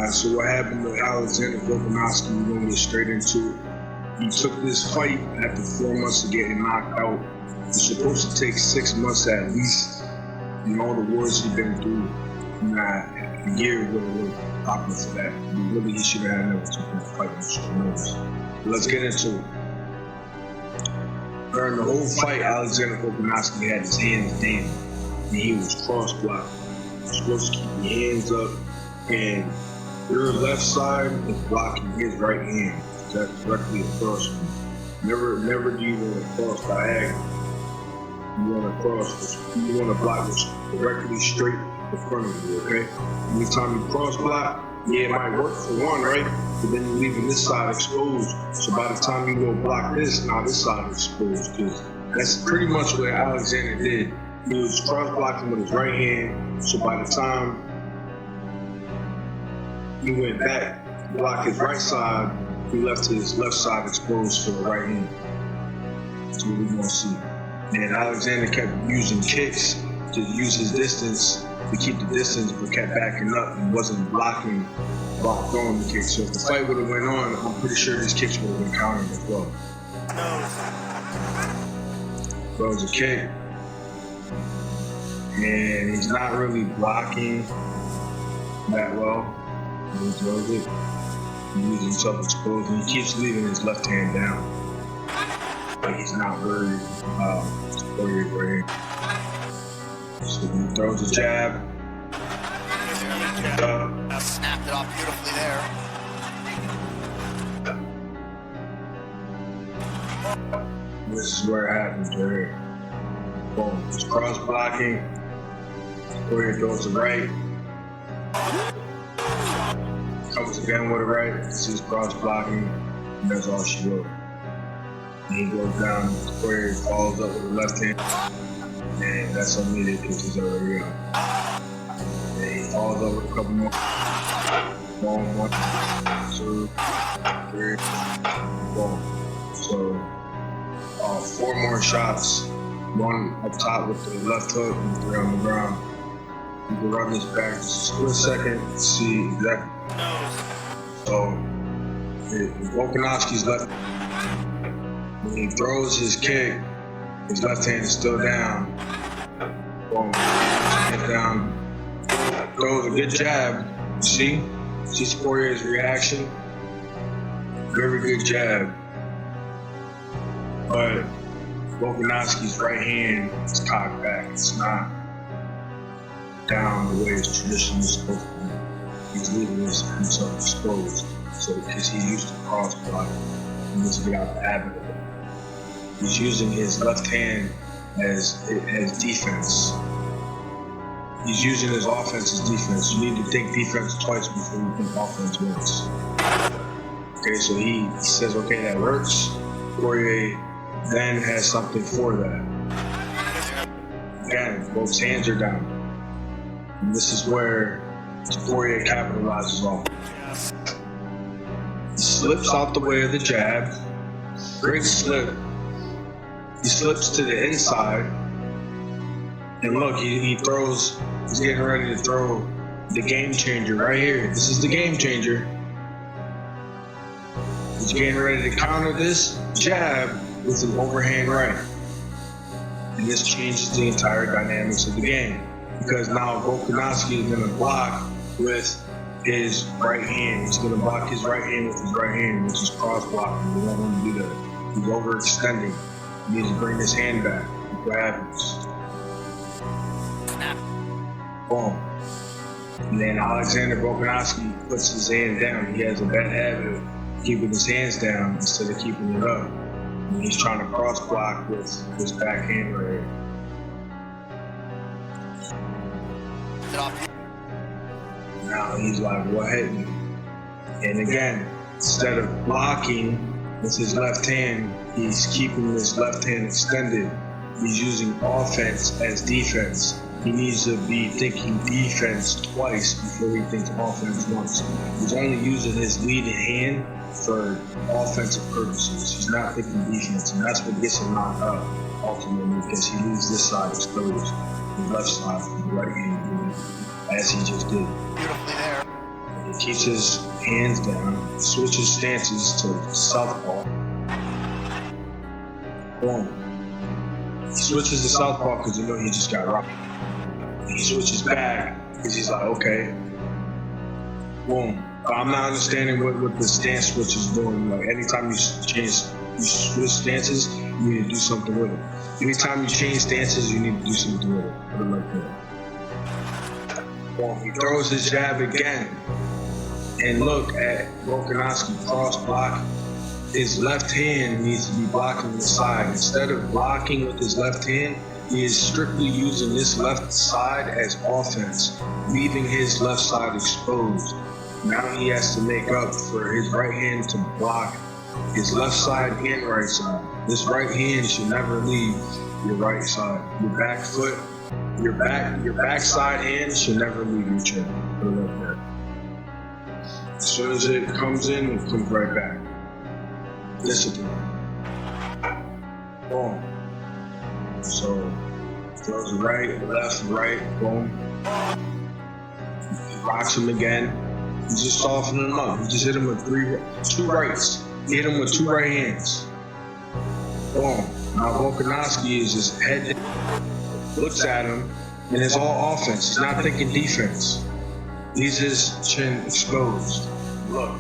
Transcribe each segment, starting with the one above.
So what happened with Alexander Volkanovski, we're going to get straight into it. He took this fight after 4 months of getting knocked out. It's supposed to take 6 months at least. And all the wars he's been through, a year really popular for that. Really, he should have never took that fight with Strauss. Let's get into it. During the whole fight, Alexander Volkanovski had his hands down, and he was cross-blocked. You're supposed to keep your hands up, and your left side is blocking his right hand. That's directly across from you. Never do you want to cross diagonal. You want to cross, you want to block this directly straight in front of you, okay? Anytime you cross block, yeah, it might work for one, right? But then you're leaving this side exposed. So by the time you go block this, now this side is exposed. Because that's pretty much what Alexander did. He was cross blocking with his right hand. So by the time he went back to block his right side, he left his left side exposed for the right hand. That's what we're going to see. And Alexander kept using kicks to use his distance, to keep the distance, but kept backing up and wasn't blocking while throwing the kicks. So if the fight would have went on, I'm pretty sure these kicks would have been countered as well. Throws a kick, and he's not really blocking that well. He throws it. He uses himself exposed, and he keeps leaving his left hand down. But he's not worried about Poirier right here. So he throws a jab. Snapped it off beautifully there. This is where it happens right here. Boom. It's cross blocking. Poirier throws it right. Comes again with it right. He's cross blocking. And that's all she wrote. And he goes down. Poirier follows up with the left hand. And that's immediate because he's already up. And he follows up with a couple more. 1, 2, 3, boom. So 4 more shots. 1 up top with the left hook and 3 on the ground. You can run this back just a split second to see exactly. So Volkanovski's left. When he throws his kick, his left hand is still down. Boom. Hand down. Throws a good jab. See Poirier's reaction? Very good jab. But Volkanovski's right hand is cocked back. It's not down the way it's traditionally supposed to be. He's leaving himself exposed. So because he's used to cross block, he needs to get out the habit of it. He's using his left hand as defense. He's using his offense as defense. You need to think defense twice before you think offense works. Okay, so he says, okay, that works. Poirier then has something for that. Again, both hands are down. And this is where Poirier capitalizes off. He slips out the way of the jab. Great slip. He slips to the inside. And look, he throws, he's getting ready to throw the game changer right here. This is the game changer. He's getting ready to counter this jab with an overhand right. And this changes the entire dynamics of the game. Because now Volkanovski is going to block with his right hand. He's going to block his right hand with his right hand, which is cross blocking. We don't want to do that. He's overextending. He needs to bring his hand back. What happens? Boom. And then Alexander Volkanovski puts his hand down. He has a bad habit of keeping his hands down instead of keeping it up. And he's trying to cross block with his back hand right here. Now he's like, what hit me? And again, instead of blocking with his left hand, he's keeping his left hand extended. He's using offense as defense. He needs to be thinking defense twice before he thinks offense once. He's only using his leading hand for offensive purposes. He's not thinking defense, and that's what gets him knocked out ultimately, because he leaves this side exposed, the left side from the right hand, as he just did. Beautifully there. And he keeps his hands down, switches stances to southpaw. Boom. He switches to southpaw because he just got rocked. He switches back because he's like, okay. Boom. But I'm not understanding what the stance switch is doing. Like anytime you switch stances, you need to do something with it. Anytime you change stances, you need to do something with it. Put it like that. Boom. He throws his jab again. And look at Volkanovski cross block. His left hand needs to be blocking the side. Instead of blocking with his left hand, he is strictly using this left side as offense, leaving his left side exposed. Now he has to make up for his right hand to block his left side and right side. This right hand should never leave your right side. Your back foot, your back side hand should never leave your chin. Put it like that. As soon as it comes in, it comes right back. Discipline. Boom. So, throws right, left, right, boom. He rocks him again. He's just softening him up. He just hit him with two rights. He hit him with two right hands. Boom. Now Volkanovski is just head, looks at him, and it's all offense. He's not thinking defense. He's his chin exposed. Look,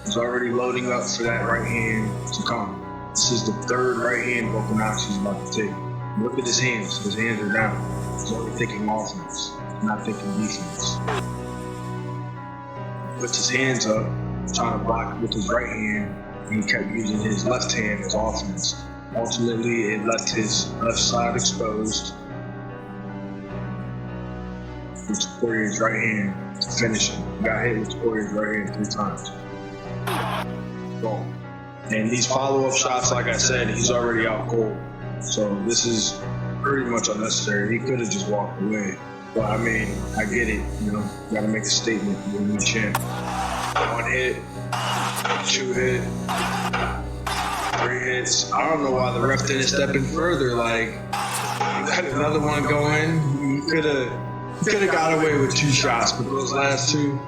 he's already loading up for that right hand to come. This is the third right hand Volkanovski's about to take. Look at his hands. His hands are down. He's only thinking offense. He's not thinking defense. He puts his hands up, trying to block with his right hand, and he kept using his left hand as offense. Ultimately, it left his left side exposed. With Poirier's right hand to finish him. Got hit with Poirier's right hand 3 times. Boom. And these follow-up shots, like I said, he's already out cold. So this is pretty much unnecessary. He could have just walked away. But I mean, I get it, you gotta make a statement when you champ. 1 hit, 2 hit, 3 hits. I don't know why the ref didn't step in further. Like, you got another one going. He could have got away with 2 shots, but those last 2,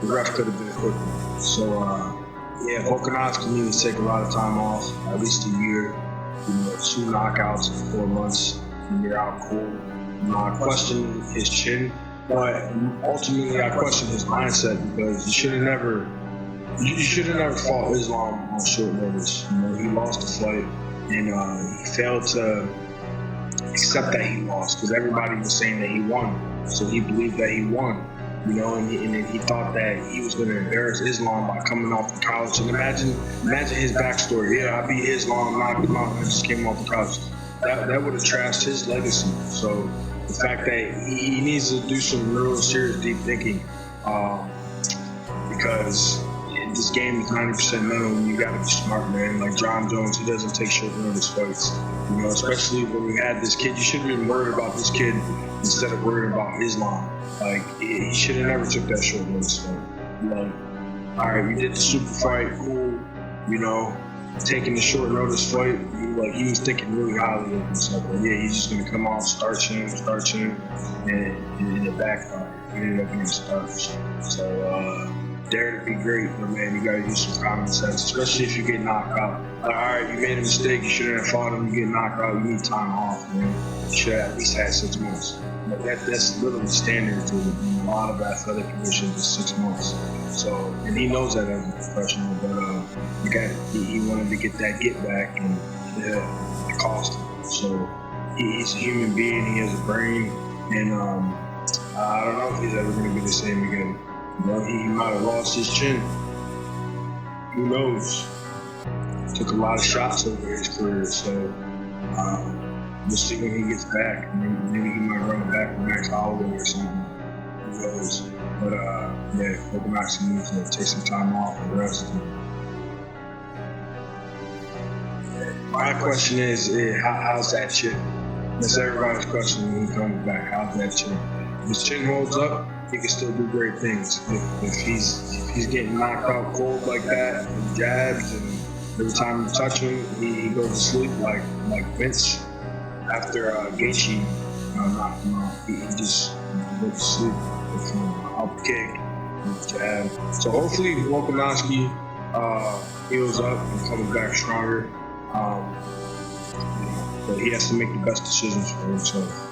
the ref could have been quicker. So, yeah, Volkanovski needs to take a lot of time off, at least a year. 2 knockouts in 4 months, and you're out cold. I question his chin, but ultimately I question his mindset because you should have never fought Islam on short notice. He lost the fight, and he failed to accept that he lost because everybody was saying that he won, so he believed that he won. And then he thought that he was going to embarrass Islam by coming off the couch. And imagine his backstory. Yeah, I beat Islam, knocked him out, and I just came off the couch. That would have trashed his legacy. So the fact that he needs to do some real serious deep thinking, because this game is 90% mental, and you got to be smart, man. Like John Jones, he doesn't take short notice fights. Especially when we had this kid, you should have been worried about this kid instead of worrying about Islam. Like, he should have never took that short notice fight. Like, all right, you did the super fight, cool. Taking the short notice fight, he was thinking really highly of himself. Like, yeah, he's just gonna come off, starch him, and it backfired. He ended up being starched. So, dare to be great, but man, you gotta use some common sense, especially if you get knocked out. Like, all right, you made a mistake, you shouldn't have fought him, you get knocked out, you need time off, man. You should have at least had 6 months. But that's literally standard to a lot of athletic conditions is 6 months. So, and he knows that as a professional, but he wanted to get that get back, and it cost him. So he's a human being, he has a brain, and I don't know if he's ever going to be the same again. He might have lost his chin. Who knows? Took a lot of shots over his career, so we'll see when he gets back. Maybe he might run it back with Max Holloway or something. Who knows? But yeah, Volkanovski needs to take some time off and rest. My question is, how's that chin? That's everybody's question when he comes back. How's that chin? If his chin holds up, he can still do great things. If he's getting knocked out cold like that, and jabs, and every time you touch him, he goes to sleep like Vince after Gaethje knocked him out. He just goes to sleep with an up kick, So hopefully Volkanovski heals up and comes back stronger. But he has to make the best decisions for himself.